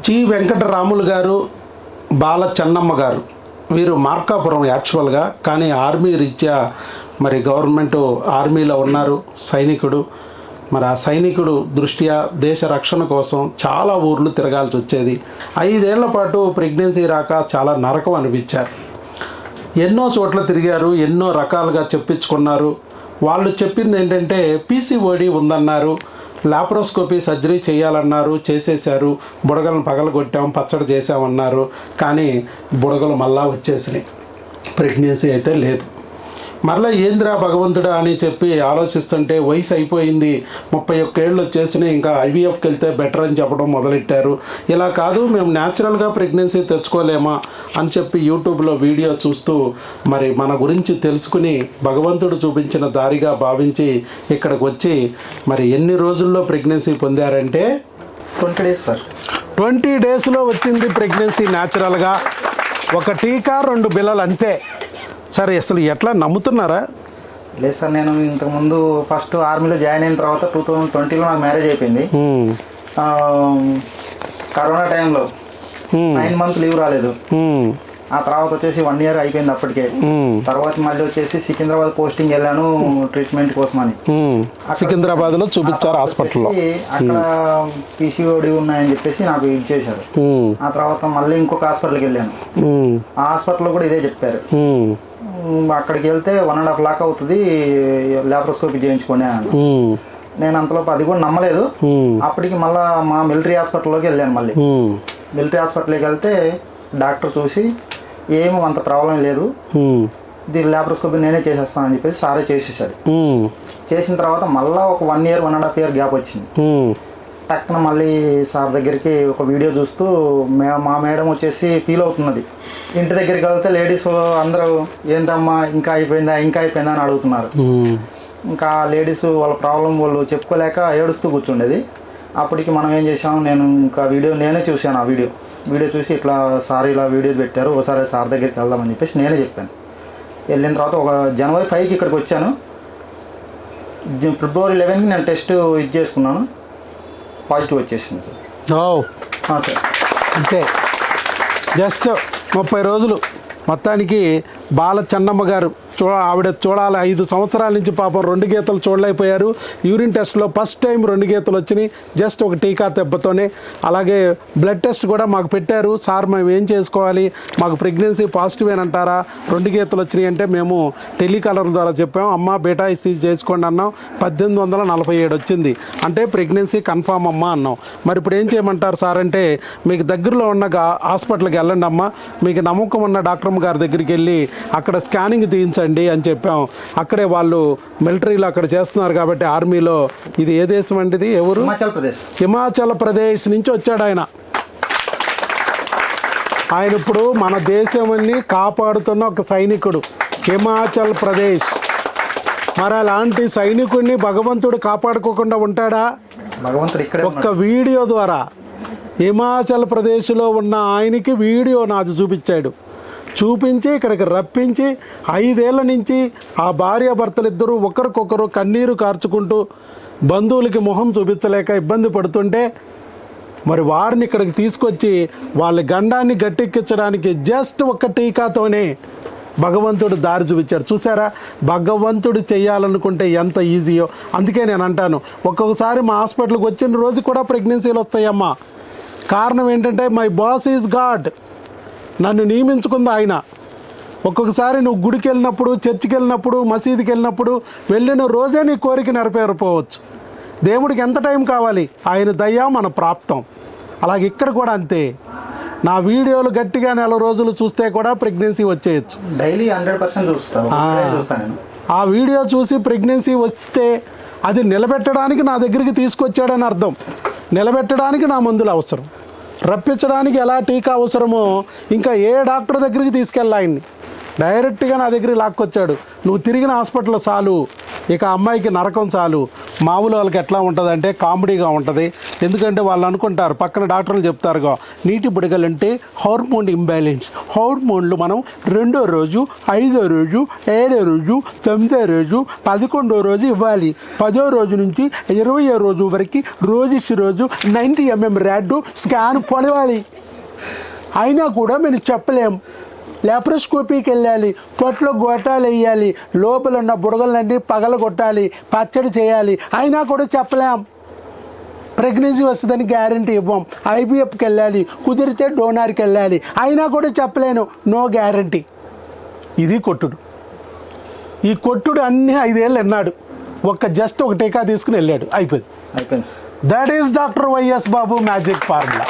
G Venkataramulu గారు, బాల చెన్నమ్మ గారు, వీరు మార్కాపురం యాక్చువల్గా, కానీ ఆర్మీ రీత్యా మరి గవర్నమెంట్ ఆర్మీలో ఉన్నారు సైనికుడు. మరి ఆ సైనికుడు దృష్ట్యా దేశ రక్షణ కోసం చాలా ఊర్లు తిరగాల్సి వచ్చేది. 5 ఏళ్ల పాటు ప్రెగ్నెన్సీ రాక చాలా నరకం అనిపించారు. ఎన్నో చోట్ల తిరిగారు, ఎన్నో రకాలుగా చెప్పించుకున్నారు. వాళ్ళు చెప్పింది ఏంటంటే పీసీఓడి ఉందన్నారు, లాప్రోస్కోపీ సర్జరీ చేయాలన్నారు, చేసేశారు. బుడగలను పగలగొట్టాం, పచ్చడి చేసామన్నారు. కానీ బుడగలు మళ్ళా వచ్చేసినాయి, ప్రెగ్నెన్సీ అయితే లేదు. మరలా ఏంద్రా భగవంతుడా అని చెప్పి ఆలోచిస్తుంటే వయసు అయిపోయింది, 31 ఏళ్ళు వచ్చేసినాయి, ఇంకా ఐవీఎఫ్కి వెళ్తే బెటర్ అని చెప్పడం మొదలెట్టారు. ఇలా కాదు, మేము న్యాచురల్గా ప్రెగ్నెన్సీ తెచ్చుకోలేమా అని చెప్పి యూట్యూబ్లో వీడియో చూస్తూ మరి మన గురించి తెలుసుకుని భగవంతుడు చూపించిన దారిగా భావించి ఇక్కడికి వచ్చి మరి ఎన్ని రోజుల్లో ప్రెగ్నెన్సీ పొందారంటే 20 days సార్. 20 daysలో వచ్చింది ప్రెగ్నెన్సీ న్యాచురల్గా. ఒక టీకా 2 బిళ్ళలు అంతే. సరే, అసలు ఎట్లా నమ్ముతున్నారా? లేదు సార్, నేను ఇంతకుముందు ఫస్ట్ ఆర్మీలో జాయిన్ అయిన తర్వాత 2020లో నాకు మ్యారేజ్ అయిపోయింది. కరోనా టైంలో 9 months లీవ్ రాలేదు. ఆ తర్వాత వచ్చేసి 1 year అయిపోయింది అప్పటికే. తర్వాత మళ్ళీ వచ్చేసి సికింద్రాబాద్ పోస్టింగ్ వెళ్ళాను ట్రీట్మెంట్ కోసం అని. సికింద్రాబాద్లో చూపించారు హాస్పిటల్లో. అక్కడ పీసీఓడి ఉన్నాయని చెప్పేసి నాకు ఇచ్చేశారు. ఆ తర్వాత మళ్ళీ ఇంకొక హాస్పిటల్కి వెళ్ళాను. ఆ హాస్పిటల్లో కూడా ఇదే చెప్పారు. అక్కడికి వెళ్తే 1.5 lakh అవుతుంది, లాప్రోస్కోపీ చేయించుకోండి అని. నేను అంతలోపు అది కూడా నమ్మలేదు. అప్పటికి మళ్ళీ మా మిలిటరీ హాస్పిటల్లోకి వెళ్ళాను. మళ్ళీ మిలిటరీ హాస్పిటల్కి వెళ్తే డాక్టర్ చూసి ఏమో అంత ప్రాబ్లం లేదు, దీని లాప్రోస్కోపీ నేనే చేసేస్తానని చెప్పేసి సారే చేసేసాడు. చేసిన తర్వాత మళ్ళీ ఒక 1 year 1.5 year గ్యాప్ వచ్చింది. టక్కున మళ్ళీ సార్ దగ్గరికి ఒక వీడియో చూస్తూ మా మేడం వచ్చేసి ఫీల్ అవుతున్నది. ఇంటి దగ్గరికి వెళ్తే లేడీస్ అందరూ ఏంటమ్మా ఇంకా అయిపోయిందా అని అడుగుతున్నారు. ఇంకా లేడీస్ వాళ్ళ ప్రాబ్లం వాళ్ళు చెప్పుకోలేక ఏడుస్తూ కూర్చుండేది. అప్పటికి మనం ఏం చేసాము, నేను ఇంకా నేనే చూశాను. ఆ వీడియో చూసి ఇట్లా సార్ ఇలా వీడియో పెట్టారు, ఒకసారి సార్ దగ్గరికి వెళ్దామని చెప్పేసి నేనే చెప్పాను. వెళ్ళిన తర్వాత ఒక January 5కి ఇక్కడికి వచ్చాను. February 11కి నేను టెస్ట్ చేసుకున్నాను, పాజిటివ్ వచ్చేసింది సార్. సార్ అంతే, జస్ట్ 30 రోజులు. మొత్తానికి బాల చెన్నమ్మ గారు ఆవిడ చూడాలి, 5 సంవత్సరాల నుంచి పాపం 2 గీతలు చూడలేకపోయారు. యూరిన్ టెస్ట్లో ఫస్ట్ టైం 2 గీతలు వచ్చినాయి, జస్ట్ ఒక టీకా దెబ్బతోనే. అలాగే బ్లడ్ టెస్ట్ కూడా మాకు పెట్టారు. సార్ మేము ఏం చేసుకోవాలి, మాకు ప్రెగ్నెన్సీ పాజిటివ్ అంటారా, 2 గీతలు వచ్చినాయి అంటే మేము టెలికాలర్ ద్వారా చెప్పాము, అమ్మ బీటా ఇసీజీ చేసుకోండి అన్నాం. 1847 వచ్చింది, అంటే ప్రెగ్నెన్సీ కన్ఫామ్ అమ్మ అన్నాం. మరి ఇప్పుడు ఏం చేయమంటారు సార్ అంటే, మీకు దగ్గరలో ఉన్న హాస్పిటల్కి వెళ్ళండి అమ్మ, మీకు నమ్మకం ఉన్న డాక్టర్ గారి దగ్గరికి వెళ్ళి అక్కడ స్కానింగ్ తీయించండి అని చెప్పాం. అక్కడే వాళ్ళు మిలిటరీలో అక్కడ చేస్తున్నారు కాబట్టి ఆర్మీలో. ఇది ఏ దేశం అండి? ఇది ఎవరు? హిమాచల్ ప్రదేశ్ నుంచి వచ్చాడు ఆయన. ఇప్పుడు మన దేశమని కాపాడుతున్న ఒక సైనికుడు, హిమాచల్ ప్రదేశ్. మరి అలాంటి సైనికుడిని భగవంతుడు కాపాడుకోకుండా ఉంటాడా? భగవంతుడు ఇక్కడ ఒక్క వీడియో ద్వారా హిమాచల్ ప్రదేశ్లో ఉన్న ఆయనకి వీడియో నాది చూపించి ఇక్కడికి రప్పించి 5 ఏళ్ల నుంచి ఆ భార్యాభర్తలిద్దరూ ఒకరికొకరు కన్నీరు కార్చుకుంటూ బంధువులకి మొహం చూపించలేక ఇబ్బంది పడుతుంటే మరి వారిని ఇక్కడికి తీసుకొచ్చి వాళ్ళ గండాన్ని గట్టెక్కించడానికి జస్ట్ ఒక టీకాతోనే భగవంతుడు దారి చూపించాడు. చూసారా, భగవంతుడు చేయాలనుకుంటే ఎంత ఈజీయో. అందుకే నేను అంటాను, ఒక్కొక్కసారి మా హాస్పిటల్కి వచ్చిన రోజు కూడా ప్రెగ్నెన్సీలు వస్తాయమ్మా. కారణం ఏంటంటే మై బాస్ ఈజ్ గాడ్, నన్ను నియమించుకుంది ఆయన. ఒక్కొక్కసారి నువ్వు గుడికి వెళ్ళినప్పుడు, చర్చికి వెళ్ళినప్పుడు, మసీదుకి వెళ్ళినప్పుడు వెళ్ళిన రోజే నీ కోరిక నెరవేరిపోవచ్చు. దేవుడికి ఎంత టైం కావాలి? ఆయన దయ మన ప్రాప్తం. అలాగే ఇక్కడ కూడా అంతే. నా వీడియోలు గట్టిగా 4 రోజులు చూస్తే కూడా ప్రెగ్నెన్సీ వచ్చేయచ్చు. డైలీ 100% చూస్తాను. ఆ వీడియో చూసి ప్రెగ్నెన్సీ వస్తే అది నిలబెట్టడానికి నా దగ్గరికి తీసుకొచ్చాడని అర్థం. నిలబెట్టడానికి నా మందులు అవసరం, రప్పించడానికి ఎలా టీకా అవసరమో ఇంకా ఏ డాక్టర్ దగ్గరికి తీసుకెళ్ళి ఆయన్ని డైరెక్ట్గా నా దగ్గరికి లాక్కొచ్చాడు. నువ్వు తిరిగిన హాస్పిటల్ చాలు, ఇక అమ్మాయికి నరకం చాలు. మామూలు వాళ్ళకి ఎట్లా ఉంటుంది అంటే కామెడీగా ఉంటుంది, ఎందుకంటే వాళ్ళు అనుకుంటారు, పక్కన డాక్టర్లు చెప్తారుగా, నీటి బుడగలంటే హార్మోన్ ఇంబ్యాలెన్స్. హార్మోన్లు మనం 2వ రోజు, 5వ రోజు, 7వ రోజు, 9వ రోజు, 11వ రోజు ఇవ్వాలి. 10వ రోజు నుంచి 20వ రోజు వరకు రోజు 90 mm ర్యాడ్ స్కాన్ పొడవాలి. అయినా కూడా మేము చెప్పలేం. లాప్రోస్కోపీకి వెళ్ళాలి, పొట్లో గోటాలు వేయాలి, లోపల ఉన్న బుడగలన్నీ పగలగొట్టాలి, పచ్చడి చేయాలి, అయినా కూడా చెప్పలేం. ప్రెగ్నెన్సీ వస్తుందని గ్యారంటీ ఇవ్వం. ఐవీఎఫ్కి వెళ్ళాలి, కుదిరితే డోనార్కి వెళ్ళాలి, అయినా కూడా చెప్పలేను, నో గ్యారంటీ. ఇది కొట్టుడు. ఈ కొట్టుడు అన్నీ 5 ఏళ్ళు అన్నాడు, జస్ట్ ఒక టీకా తీసుకుని వెళ్ళాడు, అయిపోయింది. అయిపోయింది. That is doctor YS Babu magic formula.